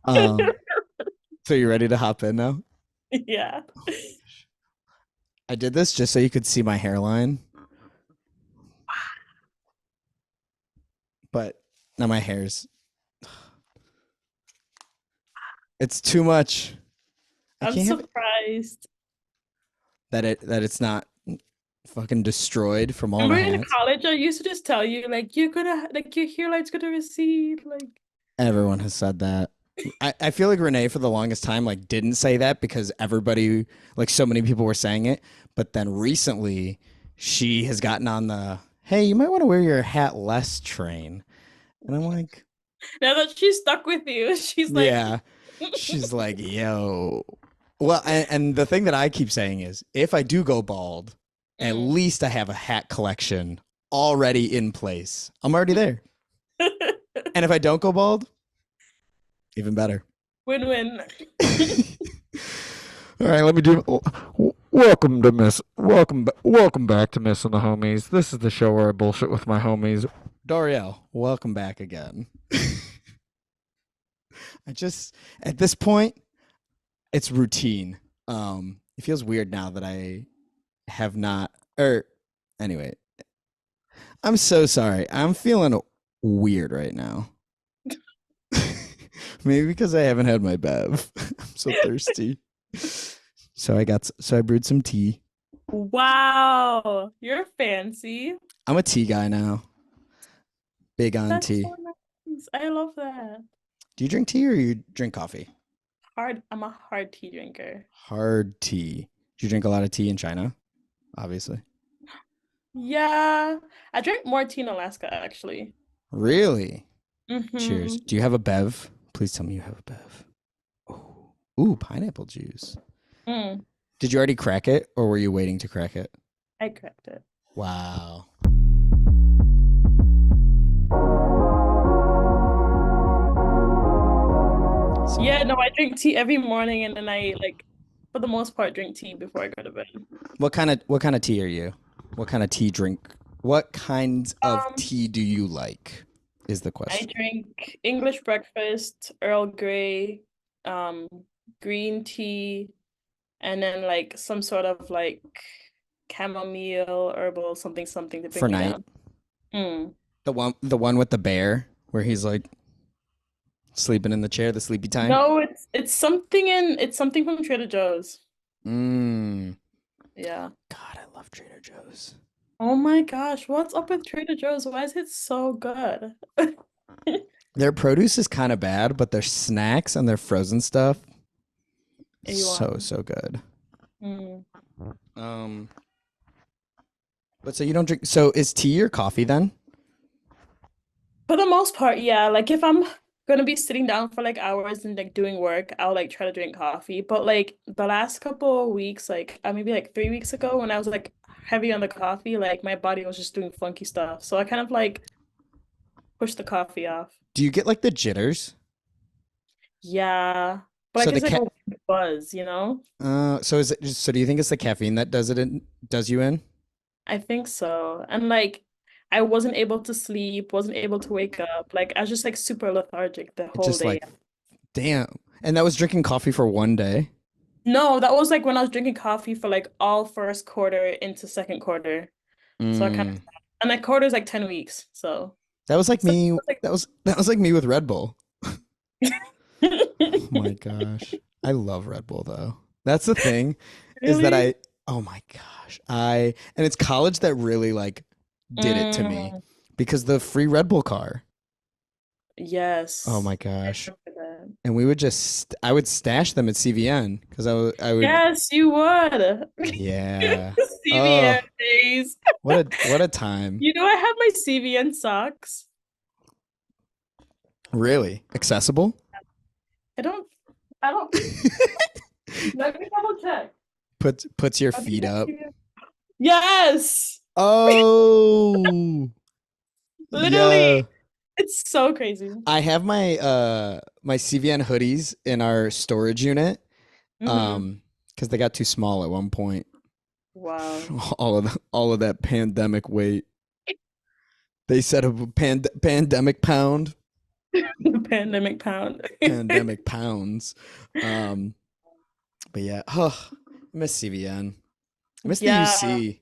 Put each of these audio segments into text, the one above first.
Um, so you ready to hop in now? Yeah. I did this just so you could see my hairline, but now my hair's it's too much. I I'm can't have it, surprised. that it's not fucking destroyed from all the Remember in hats. college, I used to just tell you, like, you're gonna, like, your hairline's gonna recede. Like, Everyone has said that. I feel like Renee for the longest time like didn't say that because everybody like so many people were saying it, but then recently she has gotten on the hey, you might want to wear your hat less train. And I'm like, now that she's stuck with you, she's like, yeah. She's like, yo. Well, and the thing that I keep saying is if I do go bald, at mm. least I have a hat collection already in place. I'm already there. And if I don't go bald, even better. Win-win. All right, let me do. Welcome to Miss. Welcome back to Miss and the Homies. This is the show where I bullshit with my homies. Doriel, welcome back again. I just at this point, it's routine. It feels weird now that I have not. Or anyway, I'm so sorry. I'm feeling weird right now. Maybe because I haven't had my bev. I'm so thirsty. So I brewed some tea. Wow, you're fancy. I'm a tea guy now. Big on That's tea. so nice. I love that. Do you drink tea or you drink coffee? I'm a hard tea drinker. Hard tea. Do you drink a lot of tea in China? Obviously. Yeah, I drink more tea in Alaska, actually. Really? Cheers. Mm-hmm. Do you have a bev? Please tell me you have a bev. Oh. Ooh, pineapple juice. Mm, Did you already crack it or were you waiting to crack it? I cracked it. Wow. Yeah, no, So, I drink tea every morning and then I like for the most part drink tea before I go to bed. what kind of tea are you? What kind of tea drink? What kinds of Um, tea do you like? Is the I question. drink English breakfast, Earl Grey, um, green tea, and then like some sort of like chamomile, herbal, something something to For bring me night. down. Mm. The one with the bear where he's like sleeping in the chair, the sleepy time. No, it's something from Trader Joe's. Mmm. Yeah. God, I love Trader Joe's. Oh my gosh, what's up with Trader Joe's? Why is it so good? Their produce is kind of bad, but their snacks and their frozen stuff You so want? so good. Mm. Um, but so you don't drink. So is tea or coffee then? For the most part, yeah. Like if I'm gonna be sitting down for like hours and like doing work, I'll like try to drink coffee. But like the last couple of weeks, like maybe like 3 weeks ago when I was like heavy on the coffee, like my body was just doing funky stuff. So I kind of like pushed the coffee off. Do you get like the jitters? Yeah. But So like the it's like a cat. weird buzz, you know? So is it? So do you think it's the caffeine that does you in? I think so. And like I wasn't able to sleep, wasn't able to wake up. Like I was just like super lethargic the It whole just day. like damn. And that was drinking coffee for one day. No, that was like when I was drinking coffee for like all first quarter into second quarter. So I kind of Mm. stopped. And like quarter is like 10 weeks. That was like So me. it's That was like me with Red Bull. Oh like my gosh. I love Red Bull though. That's the thing is that really? oh my gosh. And it's college that really like did it to me Mm, because the free Red Bull car. Oh my yes. I gosh. remember that. And we would just I would stash them at CVN because I would Yes, you would. yeah. CVN Oh, days. what a time. You know, I have my CVN socks. Really? Accessible? I don't, I don't, let me double check. Puts your I think feet up. yes, Oh. literally. Yeah. It's so crazy. I have my CVN hoodies in our storage unit Hmm. because they got too small at one point. Wow. All of that pandemic weight. They said a pandemic pound. Pandemic pound. Pandemic pounds. Um, but yeah, oh, I miss CVN. I miss the Yeah, UC.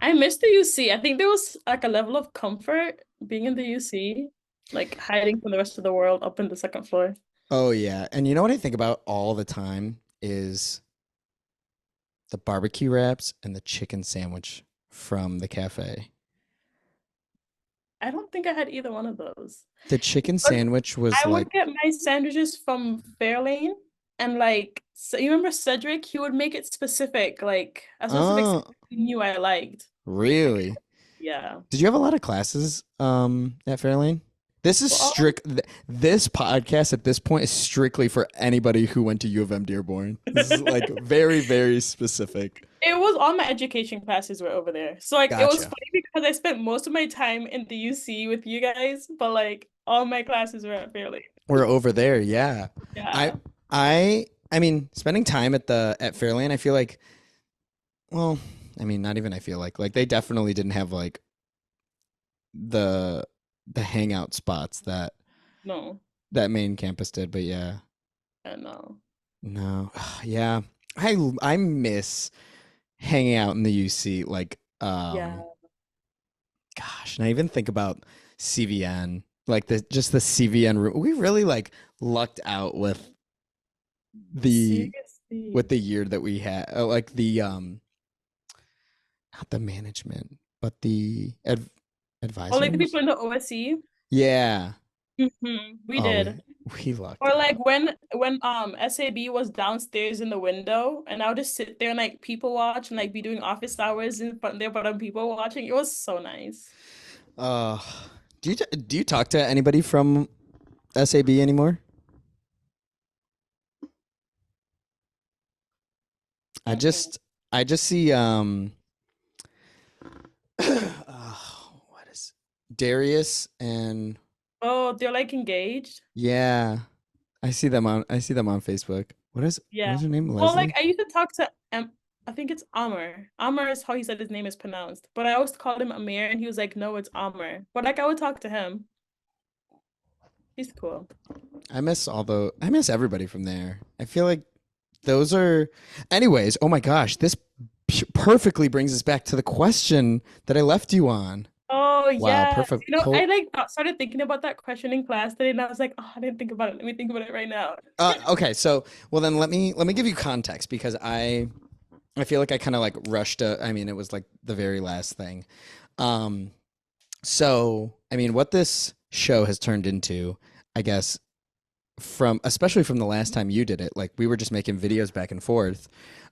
I miss the UC. I think there was like a level of comfort being in the UC, like hiding from the rest of the world up in the second floor. Oh yeah, and you know what I think about all the time is the barbecue wraps and the chicken sandwich from the cafe. I don't think I had either one of those. The chicken But sandwich was I like, would get my sandwiches from Fairlane, and like, so you remember Cedric? He would make it specific, like a specific sandwich oh, he knew I liked. really? Yeah. Did you have a lot of classes at Fairlane? This is Well, this podcast at this point is strictly for anybody who went to U of M Dearborn. This is like very, very specific. it was all my education classes were over there. So like it was Gotcha. funny because I spent most of my time in the UC with you guys, but like all my classes were at Fairleigh. We're over there, yeah. I Yeah. I mean, spending time at Fairlane, I feel like, well, I mean, not even I feel like they definitely didn't have like the the hangout spots No, that main campus did, but yeah. I know. No. Yeah. I miss hanging out in the UC like Yeah. gosh, and I even think about CVN, like the CVN room. We really like lucked out the with Seriously. the year that we had, like the not the management, but the Or like the advisors. people in the OSC. Yeah. We Oh, did. we lucked Or like out. when SAB was downstairs in the window and I would just sit there and like people watch and like be doing office hours in front there, but people watching. It was so nice. Uh, do you talk to anybody from SAB anymore? I Mm-mm. just I just see what is Darius and Oh, they're like engaged. yeah, I see them on Facebook. What Yeah. is her name? Well, like Leslie? I used to talk to I think it's Amr. Amr is how he said his name is pronounced. But I always called him Amir and he was like, no, it's Amr. But like I would talk to him. He's cool. I miss everybody from there. I feel like those are anyways, oh my gosh, this perfectly brings us back to the question that I left you on. Oh Wow, yeah. perfect. I like started thinking about that question in class today and I was like, oh, I didn't think about it. Let me think about it right now. Okay, so well then let me give you context because I feel like I kind of like rushed I mean it was like the very last thing. Um so I mean what this show has turned into, I guess from especially from the last time you did it, like we were just making videos back and forth.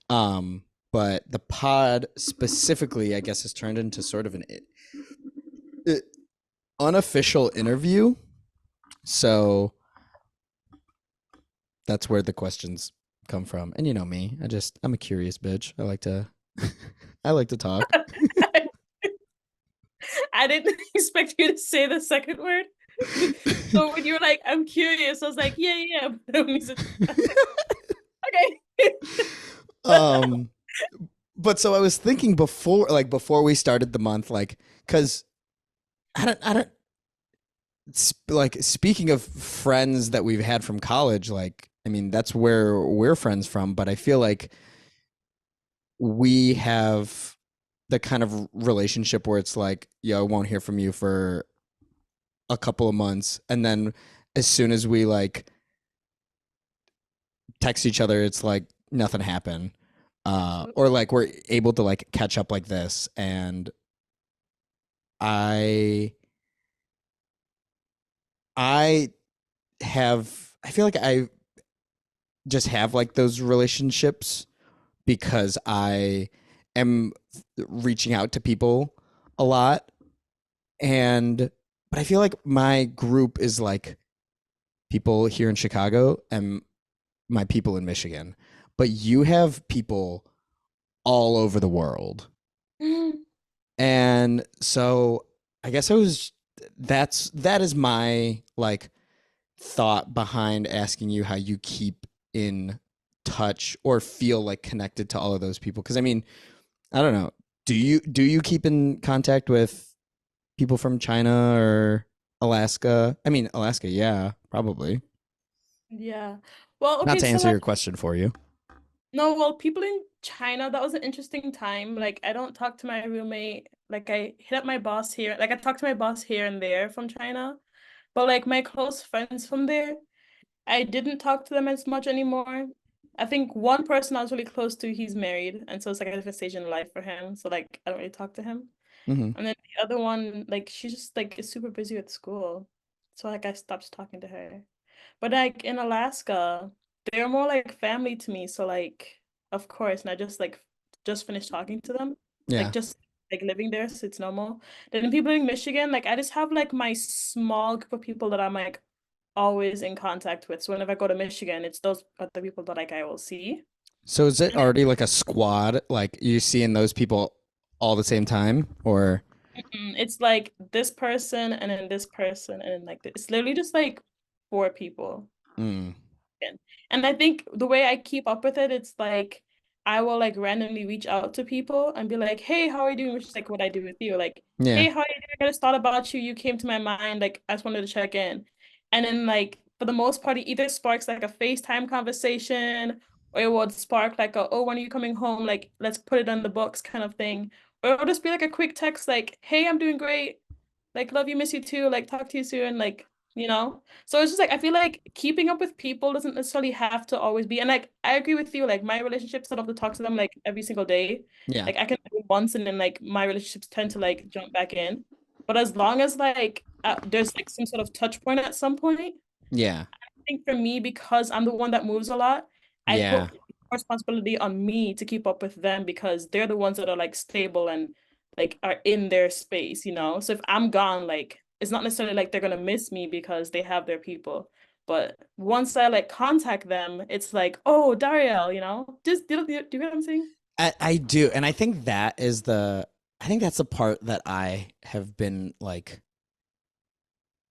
Um but the pod specifically I guess has turned into sort of an unofficial interview. So that's where the questions come from. And you know me, I'm a curious bitch. I like to I like to talk. I didn't expect you to say the second word. So when you were like, I'm curious, I was like, yeah, yeah. But then when you said, I was like, okay. um but so I was thinking before we started the month, like cuz I don't like speaking of friends that we've had from college, like I mean that's where we're friends from, but I feel like we have the kind of relationship where it's like, yo, I won't hear from you for a couple of months, and then as soon as we like text each other, it's like nothing happened. Or like we're able to like catch up like this, and I I I feel like I just have like those relationships because I am reaching out to people a lot, and but I feel like my group is like people here in Chicago and my people in Michigan, but you have people all over the world. And so I guess that is my like thought behind asking you how you keep in touch or feel like connected to all of those people. Cause I mean, I don't know. Do you keep in contact with people from China or Alaska. I mean, Alaska, yeah, probably. Yeah. Well, Not okay, to so answer like your question for you. no, well, people in China, that was an interesting time. Like I don't talk to my roommate. Like I hit up my boss here. Like I talk to my boss here and there from China. But like my close friends from there, I didn't talk to them as much anymore. I think one person I was really close to, he's married, and so it's like a different stage in life for him. So like I don't really talk to him. Hmm. And then the other one, like she's just like is super busy with school. So like I stopped talking to her. But like in Alaska, they're more like family to me. So like of course, and I just finished talking to them. Like Yeah. just like living there, so it's normal. Then in people in Michigan, like I just have like my small group of people that I'm like always in contact with. So whenever I go to Michigan, it's those are the people that like I will see. So is it already like a squad? Like you seeing those people all the same time, or? It's like this person and then this person and then like it's literally just like four people. Mm, in. And I think the way I keep up with it, it's like I will like randomly reach out to people and be like, "Hey, how are you doing?" Which is like what I do with you. Like, yeah. "Hey, how are you doing? I just thought about you. You came to my mind. Like, I just wanted to check in." And then like for the most part, it either sparks like a FaceTime conversation, or it would spark like a, "Oh, when are you coming home? Like, let's put it on the books," kind of thing. Or it'll just be like a quick text, like, "Hey, I'm doing great. Like, love you, miss you too. Like, talk to you soon." Like, you know. So it's just like I feel like keeping up with people doesn't necessarily have to always be. And like I agree with you. Like my relationships, I don't have to talk to them like every single day. Yeah. Like I can do it once, and then like my relationships tend to like jump back in. But as long as like there's like some sort of touch point at some point, Yeah. think for me, because I'm the one that moves a lot, I Yeah. put responsibility on me to keep up with them because they're the ones that are like stable and like are in their space, you know? So if I'm gone, like it's not necessarily like they're gonna miss me because they have their people. But once I like contact them, it's like, oh, Dariel, you know? Just do you get what I'm saying? I do, and I think that is the. I think that's the part that I have been like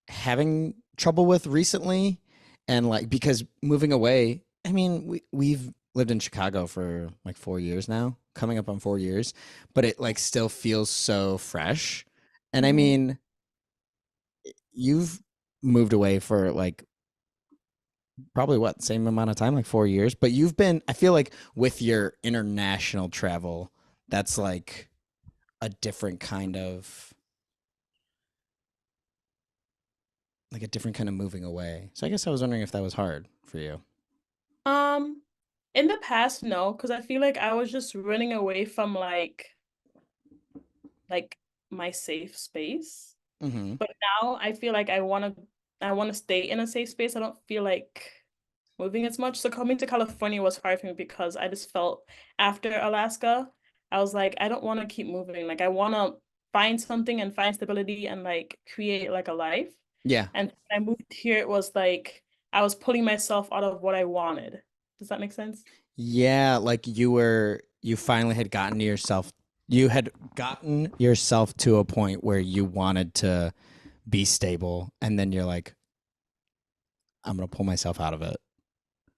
having trouble with recently, and like because moving away. I mean, we've lived in Chicago for like 4 years now, coming up on 4 years, but it like still feels so fresh. And I Mhm. mean, you've moved away for like probably what same amount of time, like 4 years. But you've been, I feel like, with your international travel, that's like a different kind of like a different kind of moving away. So I guess I was wondering if that was hard for you. Um, in the past, no, because I feel like I was just running away from like my safe space. Mm-hmm. But now I feel like I want to stay in a safe space. I don't feel like moving as much. So coming to California was hard for me because I just felt after Alaska, I was like, I don't want to keep moving. Like I want to find something and find stability and like create like a life. Yeah. And when I moved here, it was like I was pulling myself out of what I wanted. Does that make sense? Yeah, like you finally had gotten yourself you had gotten yourself to a point where you wanted to be stable, and then you're like, I'm gonna pull myself out of it.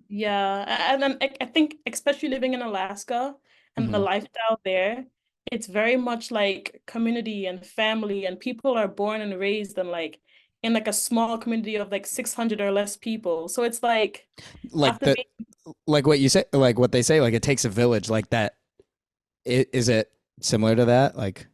Yeah, and then I think especially living in Alaska and the Mm-hmm. lifestyle there, it's very much like community and family, and people are born and raised in like a small community of like 600 or less people. So it's like Like after the being like what you say, like what they say, like it takes a village, like that. Is it similar to that? Like,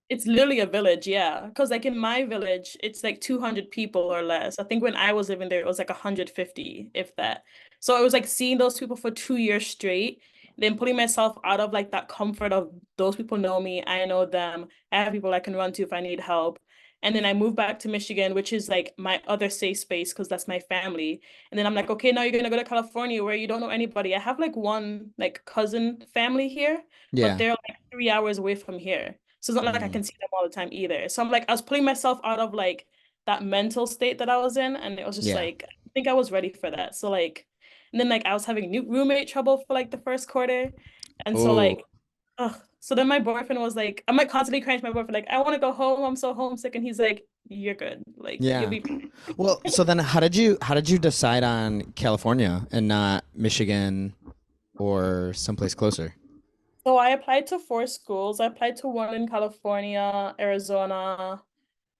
It's literally a village, yeah. Because like in my village, it's like 200 people or less. I think when I was living there, it was like 150, if that. So it was like seeing those people for 2 years straight, then putting myself out of like that comfort of those people know me, I know them, I have people I can run to if I need help. And then I moved back to Michigan, which is like my other safe space because that's my family. And then I'm like, okay, now you're gonna go to California where you don't know anybody. I have like one like cousin family here, but yeah. they're like 3 hours away from here. So it's not like I Mm, can see them all the time either. So I'm like, I was putting myself out of like that mental state that I was in, and it was just yeah. like, I think I was ready for that. So like, and then like I was having new roommate trouble for like the first quarter, and so Oh, like, ugh. So then my boyfriend was like, I'm like constantly crying to my boyfriend, like, I want to go home. I'm so homesick, and he's like, you're good. Like you'll yeah. be. Well, so then how did you decide on California and not Michigan or someplace closer? So I applied to four schools. I applied to one in California, Arizona,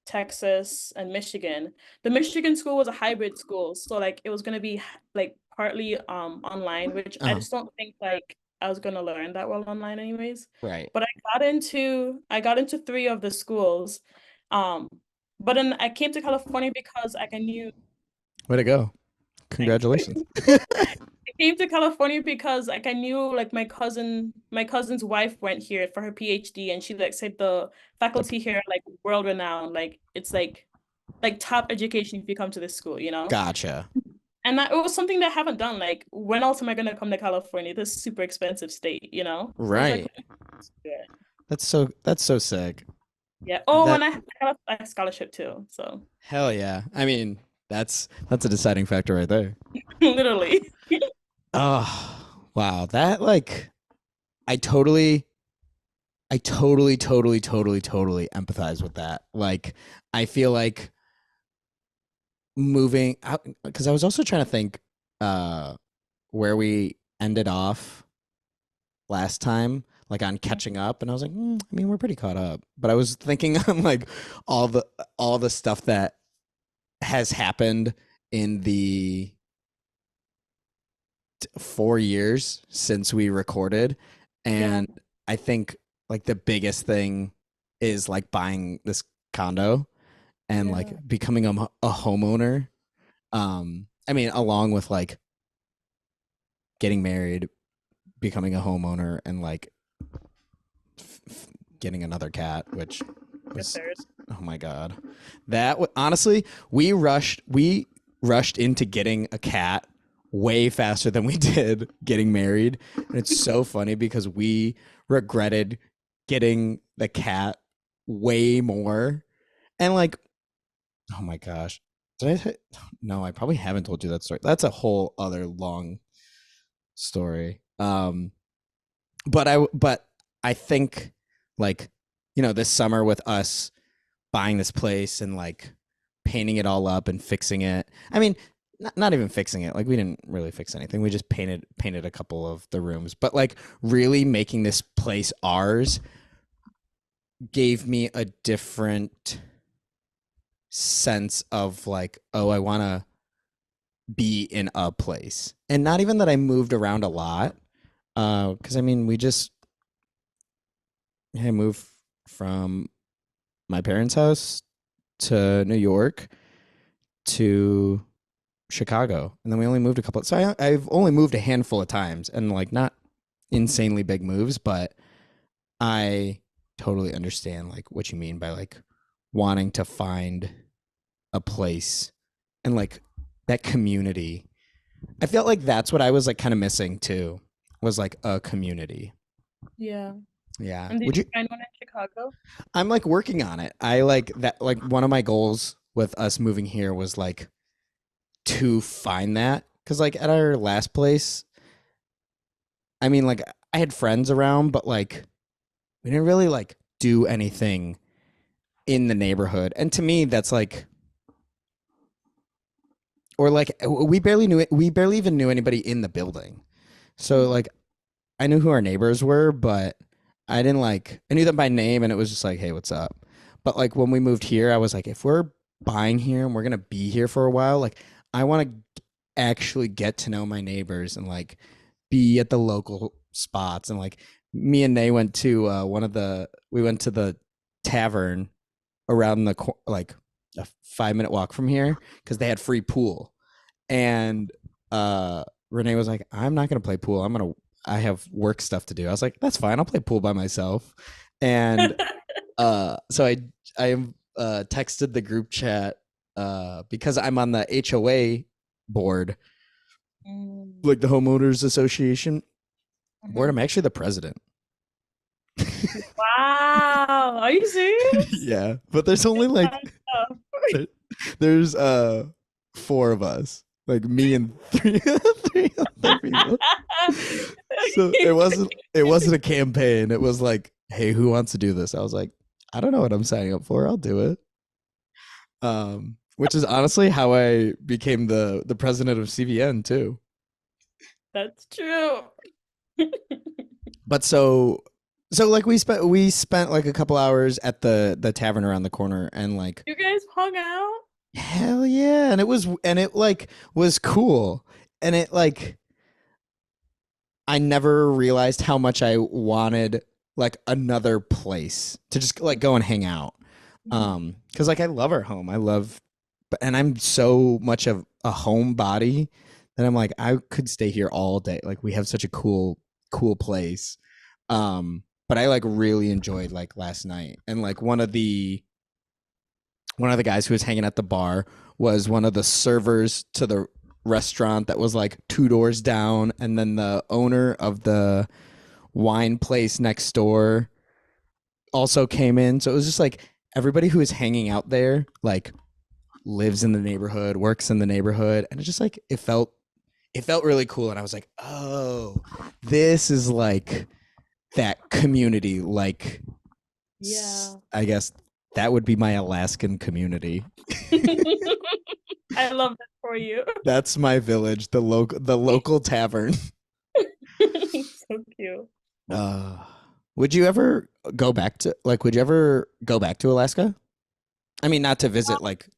Texas, and Michigan. The Michigan school was a hybrid school, so like it was gonna be like partly online, which I Uh-huh. just don't think like I was gonna learn that well online anyways. Right. But I got into three of the schools. Um, but then I came to California because like I knew Way to go. thanks. Congratulations. I came to California because like I knew like my cousin's wife went here for her PhD, and she like said the The- faculty here are like world renowned. Like it's like top education if you come to this school, you know? Gotcha. And that it was something that I haven't done. Like when else am I gonna come to California? This super expensive state, you know? So I was like, Right. yeah. That's so sick. Yeah. Oh, That and I got a scholarship too. So hell yeah. I mean, that's a deciding factor right there. literally. Oh, wow. That like I totally totally empathize with that. Like I feel like moving out because I was also trying to think uh where we ended off last time, like on catching up, and I was like, I mean, we're pretty caught up. But I was thinking on like all the all the stuff that has happened in the 4 years since we recorded, Yeah. and I think like the biggest thing is like buying this condo and like Yeah. becoming a homeowner. I mean, along with like getting married, becoming a homeowner, and like getting another cat, which Good was third. oh my god, honestly we rushed into getting a cat way faster than we did getting married, and it's so funny because we regretted getting the cat way more, and like oh my gosh, no, I probably haven't told you that story. That's a whole other long story. But I think like this summer with us buying this place and like painting it all up and fixing it. I mean, not even fixing it. Like we didn't really fix anything. We just painted a couple of the rooms, but like really making this place ours gave me a different sense of like, oh, I want to be in a place. And not even that I moved around a lot. Cuz I mean, we just moved from my parents' house to New York to Chicago, and then we only moved a couple. So I've only moved a handful of times, and like not insanely big moves, but I totally understand like what you mean by like wanting to find a place and like that community. I felt like that's what I was like kind of missing too. Was like a community. Yeah. Yeah. And did Would you you find one in Chicago? I'm like working on it. I like that like one of my goals with us moving here was like to find that cuz like at our last place, I mean like I had friends around but like we didn't really like do anything in the neighborhood. And to me that's like or like we barely even knew anybody in the building. So Mm. like I knew who our neighbors were, but I didn't like I knew them by name and it was just like, "Hey, what's up?" But like when we moved here, I was like, if we're buying here and we're going to be here for a while, like I want to actually get to know my neighbors and like be at the local spots and like me and Nay went to one of the we went to the tavern around like a 5 minute walk from here because they had free pool and Renee was like, I'm not gonna play pool. I have work stuff to do. I was like, that's fine. I'll play pool by myself. And so I texted the group chat because I'm on the HOA board, Mm. like the homeowners association board. I'm Mhm. actually the president. Wow. Are you serious? Yeah, but there's only like Fun stuff. there- there's four of us, like me and three other people. So it wasn't a campaign. It was like, hey, who wants to do this? I was like, I don't know what I'm signing up for. I'll do it. Which is honestly how I became the president of CVN too. That's true. But so So like we spent like a couple hours at the tavern around the corner and like You guys hung out? hell yeah, and it like was cool. And it like I never realized how much I wanted like another place to just like go and hang out. Mhm. Cuz like I love our home. I love and I'm so much of a homebody that I'm like I could stay here all day. Like we have such a cool place. But I like really enjoyed like last night. And like one of the guys who was hanging at the bar was one of the servers to the restaurant that was like two doors down, and then the owner of the wine place next door also came in. So it was just like everybody who was hanging out there like lives in the neighborhood, works in the neighborhood, and it just like it felt really cool. And I was like, oh, this is like that community. Like, Yeah. I guess that would be my Alaskan community. I love that for you. That's my village, the local tavern. So cute. Uh, would you ever go back to like? Would you ever go back to Alaska? I mean, not to visit, like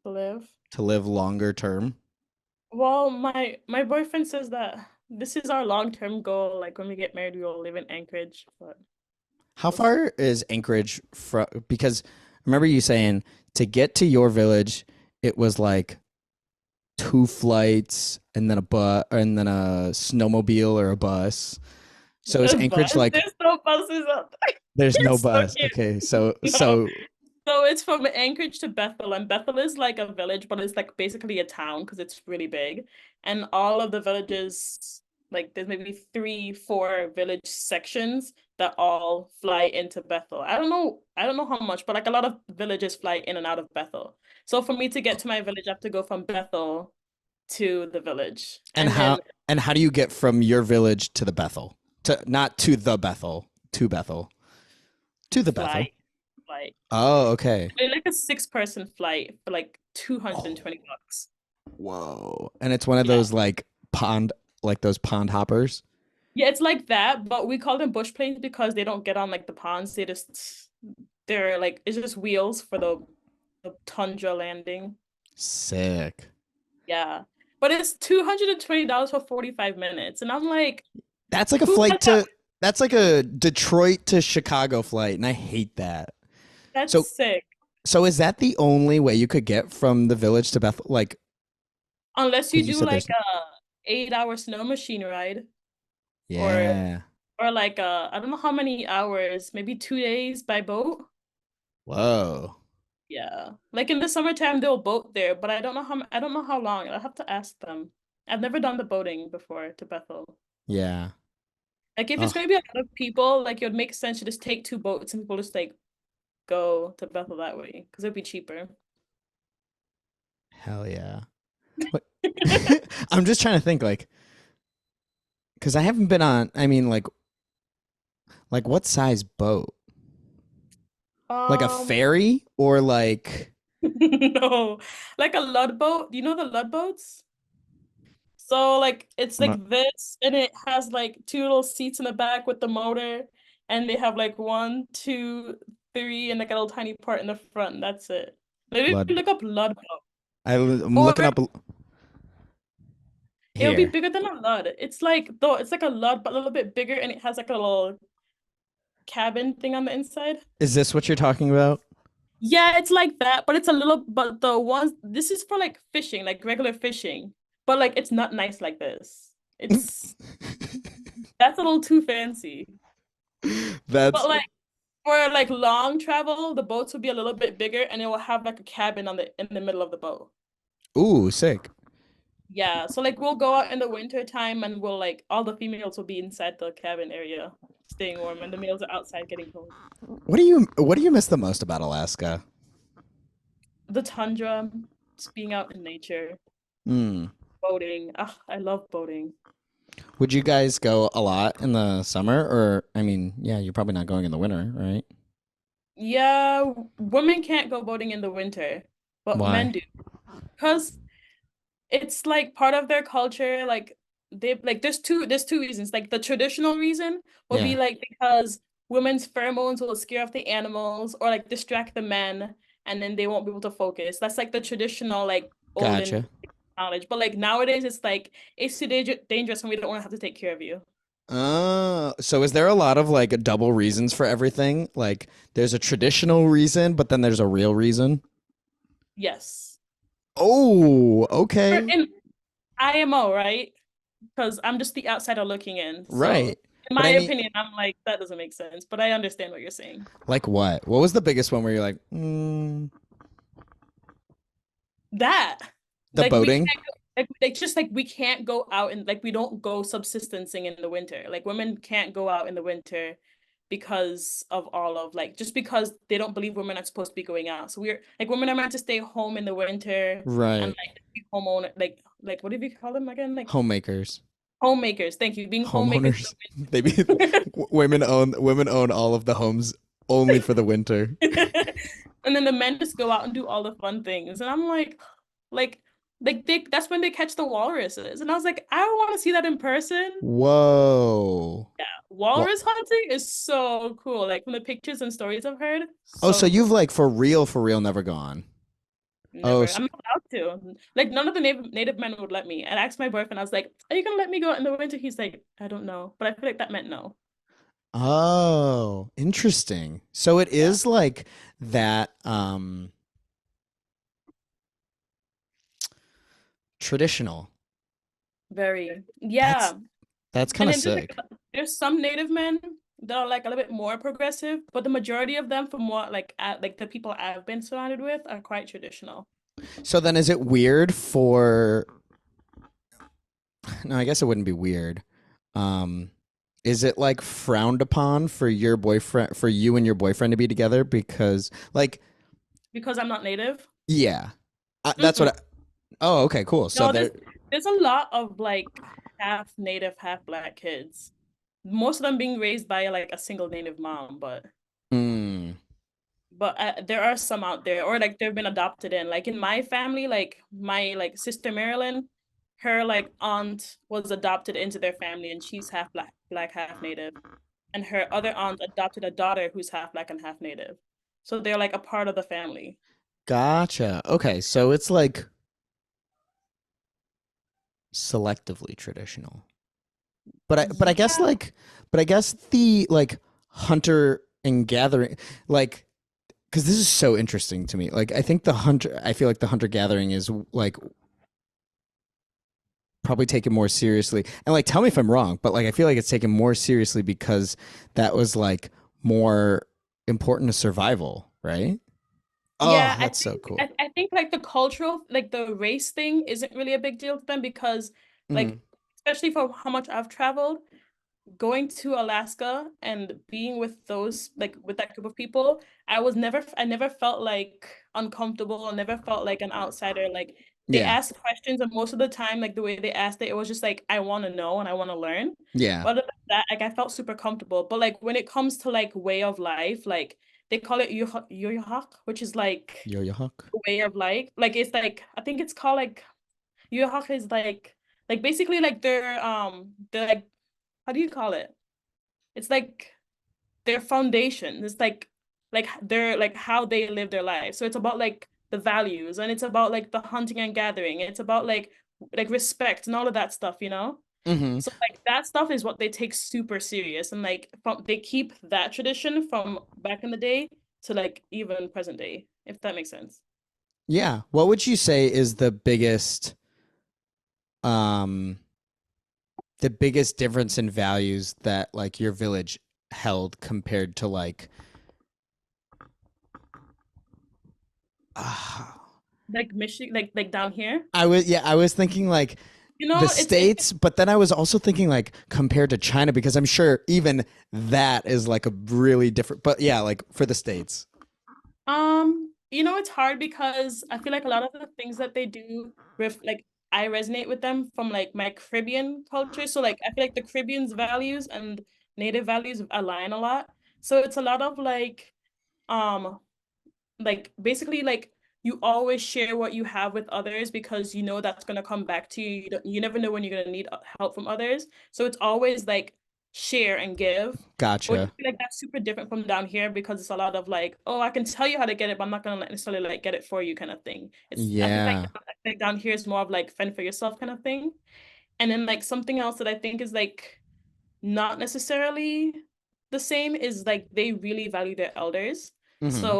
Live. to live longer term. Well, my boyfriend says that this is our long-term goal. Like when we get married, we will live in Anchorage, but How we'll see. far is Anchorage from? Because I remember you saying to get to your village, it was like two flights and then a bus and then a snowmobile or a bus. So is A Anchorage bus? like There's no buses up there. there's no It's so bus? cute. Okay, so No. so So it's from Anchorage to Bethel, and Bethel is like a village, but it's like basically a town because it's really big. And all of the villages, like there's maybe three, four village sections that all fly into Bethel. I don't know how much, but like a lot of villages fly in and out of Bethel. So for me to get to my village, I have to go from Bethel to the village. and And how then and how do you get from your village to the Bethel? To not to the Bethel, to Bethel, to the Bethel. fly, flight. Oh, okay. I mean, like a six-person flight for like Oh, $220. whoa. And it's one of Yeah. those like those pond hoppers. Yeah, it's like that, but we call them bush planes because they don't get on like the ponds. They're like it's just wheels for the tundra landing. Sick. Yeah. But it's $220 for 45 minutes. And I'm like, That's like a who has flight that? to that's like a Detroit to Chicago flight, and I hate that. That's So sick. so is that the only way you could get from the village to Bethel? Like, Unless you because you do said like there's a 8-hour snow machine ride or yeah. like I don't know how many hours, maybe 2 days by boat. Whoa. Yeah. Like in the summertime they'll boat there, but I don't know how long. I'll have to ask them. I've never done the boating before to Bethel. Yeah. Like if it's Oh, gonna be a lot of people, like it would make sense to just take two boats and people just like go to Bethel that way because it'd be cheaper. hell yeah. What? I'm just trying to think like because I haven't been on. I mean, like what size boat? Like a Um, ferry or like no, like a lud boat. Do you know the lud boats? So like it's I'm not like this, and it has like two little seats in the back with the motor, and they have like one, two, three, and like a little tiny part in the front. And that's it. Maybe blood. look up lud boat, I'm or looking up it'll be here. bigger than a lud. It's like though it's like a lud, but a little bit bigger, and it has like a little cabin thing on the inside. Is this what you're talking about? Yeah, it's like that, but it's a little. But the ones this is for like fishing, like regular fishing, but like it's not nice like this. It's that's a little too fancy. That's But like for like long travel, the boats will be a little bit bigger and it will have like a cabin on the in the middle of the boat. ooh, sick. Yeah, so like we'll go out in the winter time and we'll like all the females will be inside the cabin area staying warm and the males are outside getting cold. What do you miss the most about Alaska? The tundra, just being out in nature, Hmm. boating. Ah, I love boating. Would you guys go a lot in the summer, or I mean, yeah, you're probably not going in the winter, right? Yeah, women can't go boating in the winter, but Why? men do. Because it's like part of their culture. Like they like there's two reasons. Like the traditional reason would be Yeah. like because women's pheromones will scare off the animals or like distract the men and then they won't be able to focus. That's like the traditional like olden Gotcha. knowledge. But like nowadays it's like it's too dangerous and we don't want to have to take care of you. So is there a lot of like double reasons for everything? Like there's a traditional reason, but then there's a real reason? Yes. Oh, okay. And IMO, right? Because I'm just the outsider looking in. So Right. in But my I mean, opinion, I'm like, that doesn't make sense. But I understand what you're saying. like what? What was the biggest one where you're like, That the like we boating? can't go, like just like we can't go out and like we don't go subsistencing in the winter. Like women can't go out in the winter because of all of like just because they don't believe women are supposed to be going out. So we're like women are meant to stay home in the winter and Right. like be homeowner like what do you call them again? Like Homemakers. homemakers. Thank you. Being homemakers Homeowners. They be in the women own all of the homes only for the winter. winter. And then the men just go out and do all the fun things. And I'm like that's when they catch the walruses. And I was like, I don't want to see that in person. Whoa. Well, Walrus hunting is so cool. Like from the pictures and stories I've heard, oh, so so you've cool. like for real never gone. Oh, Never. I'm not allowed to. Like none of the native men would let me. And I asked my boyfriend, I was like, "Are you gonna let me go out in the winter?" He's like, "I don't know," but I feel like that meant no. oh, interesting. So it Yeah, is like that traditional. very. That's Yeah, that's kind and of then sick. there's some native men that are like a little bit more progressive, but the majority of them, from what like the people I've been surrounded with, are quite traditional. So then is it weird for no, I guess it wouldn't be weird. Um is it like frowned upon for your boyfriend for you and your boyfriend to be together because like Because I'm not native. yeah. That's what Mm-mm. I, oh, okay, cool. So No, there there's a lot of like half native, half black kids. Most of them being raised by like a single native mom, mm, but there are some out there, or like they've been adopted in. Like in my family, like my like sister Marilyn, her like aunt was adopted into their family, and she's half black, half native, and her other aunt adopted a daughter who's half black and half native. So they're like a part of the family. gotcha. Okay, so it's like selectively traditional. But I guess Yeah. like but I guess the like hunter and gathering like because this is so interesting to me. Like I feel like the hunter gathering is like probably taken more seriously. And like tell me if I'm wrong, but like I feel like it's taken more seriously because that was like more important to survival, right? Oh, Yeah, that's so cool. I think like the cultural like the race thing isn't really a big deal to them because like Mm, especially for how much I've traveled, going to Alaska and being with those like with that group of people, I never felt like uncomfortable. I never felt like an outsider. Like they yeah. asked questions and most of the time like the way they asked it, it was just like I want to know and I want to learn. Yeah. But other than that, like I felt super comfortable. But like when it comes to like way of life, like they call it yoyohak, which is like Yo yo huck. way of life. Like it's like I think it's called like yoyohak is like basically like they're like how do you call it? It's like their foundation. It's like they're like how they live their life. So it's about like the values and it's about like the hunting and gathering. It's about like respect and all of that stuff, you know? Mm-hmm. So like that stuff is what they take super serious and like they keep that tradition from back in the day to like even present day, if that makes sense. Yeah. What would you say is um the biggest difference in values that like your village held compared to like uh, Like Michigan, like down here. I was thinking like You the know, it's states, but then I was also thinking like compared to China because I'm sure even that is like a really different but yeah, like for the states. it's hard because I feel like a lot of the things that they do like I resonate with them from like my Caribbean culture. So like I feel like the Caribbean's values and native values align a lot. So it's a lot of um like basically like you always share what you have with others because you know that's gonna come back to you. You never know when you're gonna need help from others. So it's always like share and give. Which I Gotcha. feel like that's super different from down here because it's a lot of like, oh, I can tell you how to get it, but I'm not gonna necessarily like get it for you kind of thing. It's Yeah. I feel like down here is more of like fend for yourself kind of thing. And then like something else that I think is like not necessarily the same is like they really value their elders. Hmm. So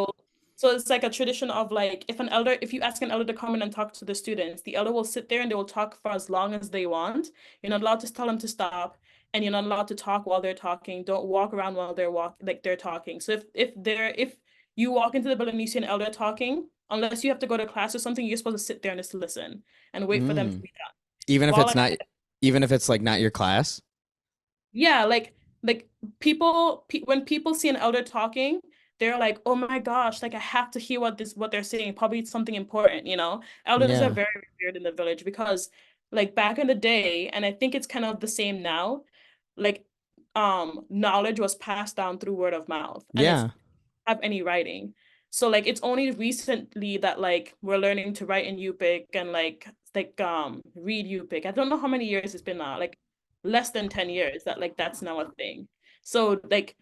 so it's like a tradition of like if you ask an elder to come in and talk to the students, the elder will sit there and they will talk for as long as they want. You're not allowed to tell them to stop, and you're not allowed to talk while they're talking. Don't walk around while they're talking. So if you walk into the building and you see an elder talking, unless you have to go to class or something, you're supposed to sit there and just listen and wait for them to Mm. be done. Even if While it's like not, even if it's like not your class. yeah, like when people see an elder talking, they're like, "Oh my gosh, like I have to hear what they're saying. Probably it's something important, you know?" Elders are Yeah. very revered in the village because like back in the day, and I think it's kind of the same now, like knowledge was passed down through word of mouth and it's Yeah. have any writing. So like it's only recently that like we're learning to write in Yupik and read Yupik. I don't know how many years it's been now, like less than 10 years that like that's now a thing. So like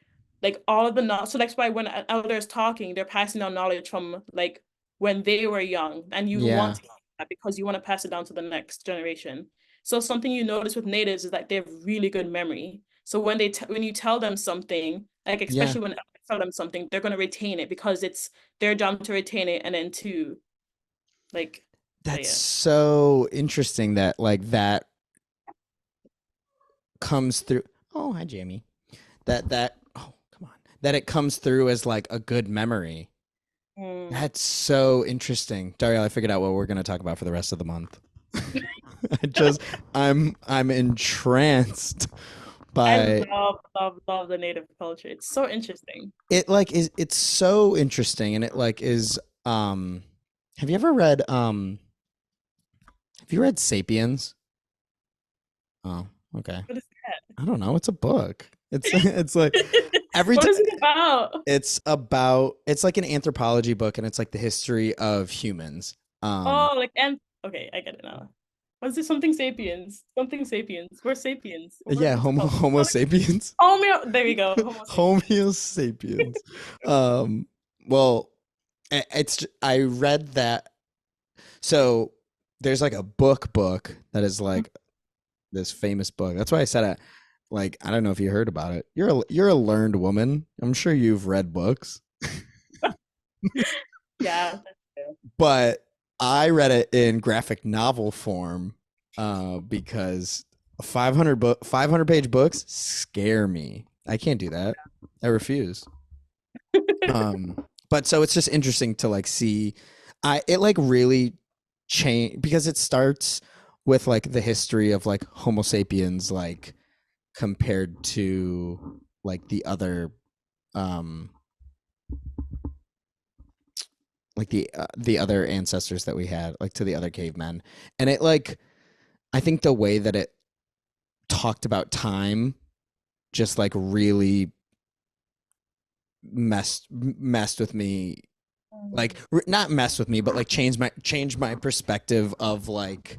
all of the knowledge, so that's why when an elder is talking, they're passing down knowledge from like when they were young and you want Yeah. to keep that because you want to pass it down to the next generation. So something you notice with natives is that they have really good memory. So when you tell them something, like Yeah. especially when tell them something, they're gonna retain it because it's their job to retain it and then to like say That's it. so interesting that like that comes through. Oh, hi, Jamie. That oh, come on. That it comes through as like a good memory. Mm. That's so interesting. Dario, I figured out what we're going to talk about for the rest of the month. I just I'm entranced I by love the native culture. It's so interesting. it like is it's so interesting and it like is have you ever read have you read Sapiens? Oh, okay. What is I don't know. It's a book. It's it's like that? every What time is it about? it's like an anthropology book and it's like the history of humans. Oh, like and okay, I get it now. Was it something sapiens? Something sapiens. We're sapiens. Yeah, What's it called? Homo sapiens. There we go. Homo sapiens. Homo sapiens. Um well, I read that. So there's like a book that is like this famous book. That's why I said it. Like I don't know if you heard about it. You're a learned woman. I'm sure you've read books, Yeah, that's true. but I read it in graphic novel form because 500 page books scare me. I can't do that. I refuse. But so it's just interesting to like see. I it like really change because it starts with like the history of like Homo sapiens like compared to like um the other ancestors that we had like to the other cavemen, and it like I think the way that it talked about time just like really messed with me, like not messed with me but like changed my perspective of like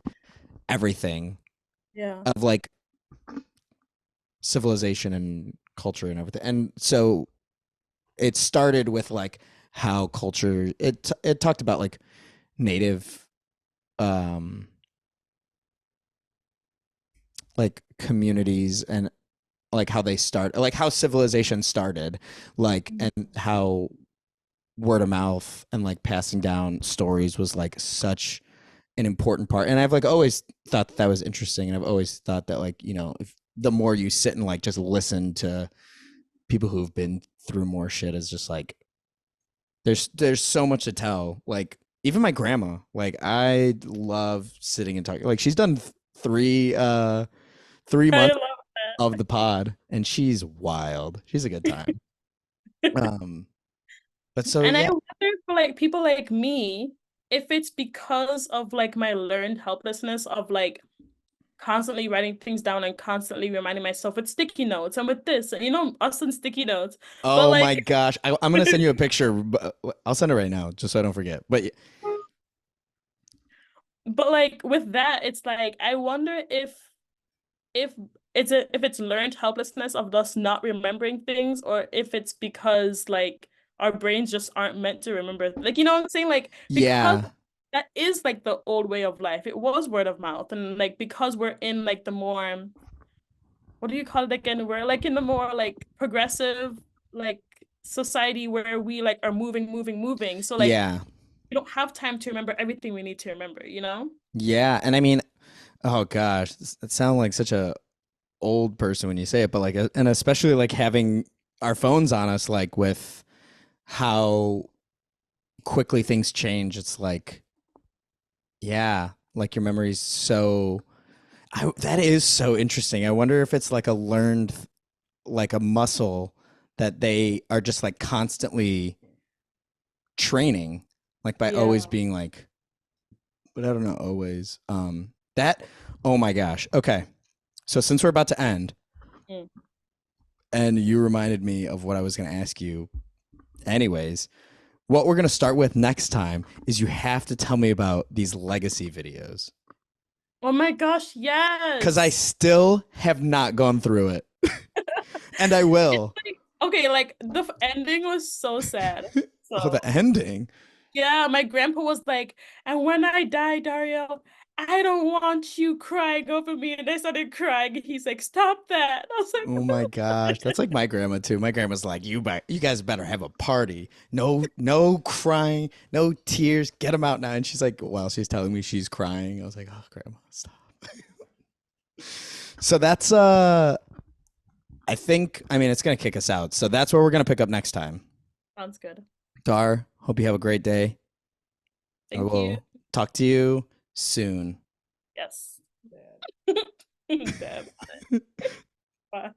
everything, Yeah. of like civilization and culture and everything. And so it started with like how culture it talked about like native um like communities and like how they start like how civilization started, like, Mhm. and how word of mouth and like passing down stories was like such an important part. And I've like always thought that was interesting, and I've always thought that like, you know, if the more you sit and like just listen to people who've been through more shit is just like there's so much to tell. Like even my grandma, like I love sitting and talking. Like she's done 3 months I love of the pod and she's wild. She's a good time. Um but so And I yeah. wonder for like people like me, if it's because of like my learned helplessness of like constantly writing things down and constantly reminding myself with sticky notes and with this, and you know, us and sticky notes. But Oh like my gosh. I'm gonna send you a picture. I'll send it right now just so I don't forget. But but like with that, it's like I wonder if if it's learned helplessness of us not remembering things, or if it's because like our brains just aren't meant to remember. Like, you know what I'm saying? Like, because Yeah. that is like the old way of life. It was word of mouth. And like because we're in like the more, what do you call it again? We're like in the more like progressive like society where we like are moving. So like Yeah. we don't have time to remember everything we need to remember, you know? Yeah. And I mean, oh gosh, it sounds like such a old person when you say it, but like, and especially like having our phones on us, like with how quickly things change. It's like, yeah, like your memory's so, that is so interesting. I wonder if it's like a learned, like a muscle that they are just like constantly training, like by always Yeah. being like, but I don't know, always. That, oh my gosh. Okay. So since we're about to end, Mm. and you reminded me of what I was going to ask you, anyways, what we're going to start with next time is you have to tell me about these legacy videos. Oh my gosh, Because I yes. still have not gone through it. And I It's will. like, okay, like the ending was so sad. Oh, the So ending. yeah, my grandpa was like, and when I die, Dario, I don't want you crying over me. And I started crying. He's like, stop that. I was like, Oh my gosh, that's like my grandma too. My grandma's like, you guys better have a party. No crying, no tears. Get them out now." And she's like, while she's telling me she's crying, I was like, "Oh, grandma, stop." So that's I think, I mean, it's gonna kick us out. So that's where we're gonna pick up next time. sounds good. Dar, hope you have a great day. I Thank you. will talk to you soon. Yes. Dab. Bye.